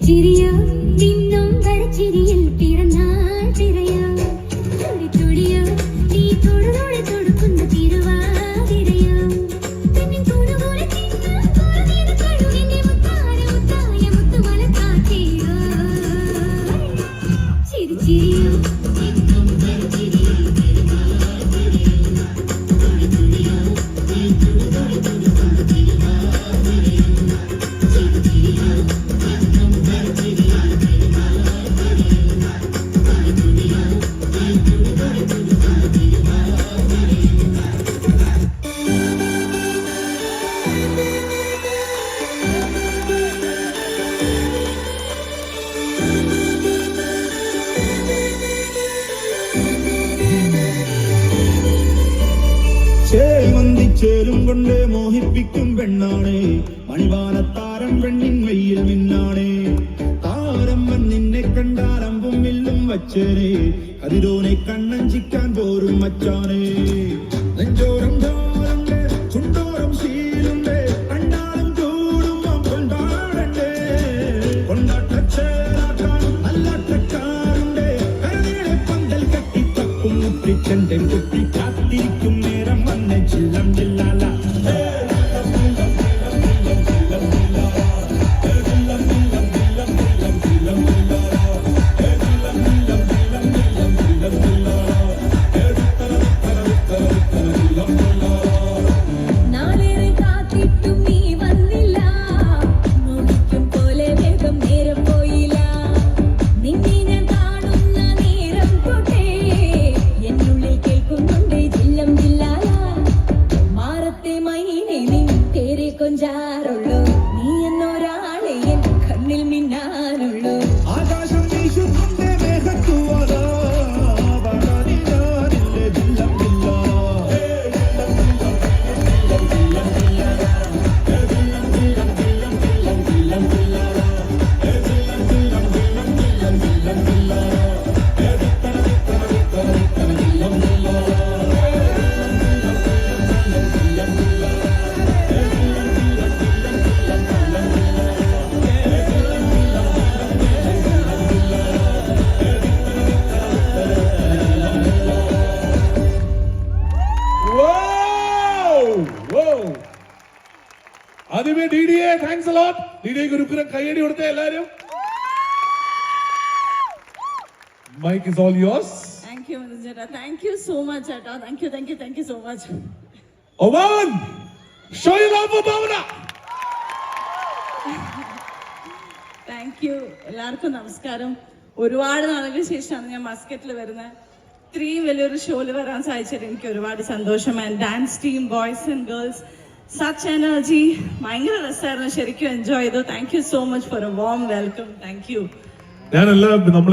ചിരിയോ നിന്നും വരച്ചിരിയിൽ പിറന്നാൾ തിരയോ തുടിയോ നീ തൊടുതോടെ തൊടുക്കുന്ന തിരുവാതിരയോ പിന്നെ തൊടുപോലെ കഴുകിന്റെ മുത്തായ മുത്തുമല കാട്ടിയോ ചിരിയോ നിന്നും വരച്ചിരിയിൽ പിറന്നാൾ തിരയോ തുടിയോ നീ തൊടുതോടെ തൊടുക്കുന്ന തിരുവാതിരയോ ചിരിയോ ചേലും കൊണ്ട് മോഹിപ്പിക്കും പെണ്ണാണേ മണിവാനത്താരം പെണ്ണിൻ വെയിൽ മിന്നാണേ താരമ്മൻ നിന്നെ കണ്ടാലമ്പും വില്ലും വച്ചേനെ കതിരോനെ കണ്ണഞ്ചിക്കാൻ പോരും മച്ചാനേ നെഞ്ചോരം ധാരണ്ട് ചുണ്ടോരം ശീലുണ്ട് കണ്ടാലും കൂടും കൊണ്ടാടണ്ടേ കൊണ്ടാട്ടച്ചേരാക്കാൻ നല്ലാട്ടക്കാരുണ്ട് കരനീളെ പന്തൽ കെട്ടി തക്കും മുട്ടിച്ചെന്റെ കുട്ടി കാത്തിരിക്കും നേരം വന്നെ ചില്ലം ജില്ലാല കൊഞ്ചാറുള്ളൂ നീ എന്നൊരാളെ എൻ കണ്ണിൽ മിന്നാനുള്ളൂ ആകാശം വീശുന്നുണ്ടേ മേഘത്തൂവാതാ വരാനില്ലാനില്ലേ ജില്ലം ജില്ല ആദ്യമേ DDA thanks a lot. DDA ക്ക് ഒരു ഉഗ്രം കയ്യടി കൊടുത്തേ എല്ലാവരും. Mic is all yours. Thank you Mr. Jetta. Thank you so much Jetta. Thank you so much. Oman, show your love for Bhavana. Thank you. എല്ലാവർക്കും നമസ്കാരം. ഒരുപാട് നാളുകൾക്ക് ശേഷമാണ് ഞാൻ മസ്കറ്റിൽ വരുന്നത്. ഇത്രയും വലിയൊരു ഷോയിൽ വരാൻ സാധിച്ചത് എനിക്ക് ഒരുപാട് സന്തോഷം. And dance team boys and girls such energy ഭയങ്കര രസമായിരുന്നു. ശരിക്കും എൻജോയ് ചെയ്തു. Thank you so much for A warm welcome. Thank you. ഞാനെല്ലാം നമ്മൾ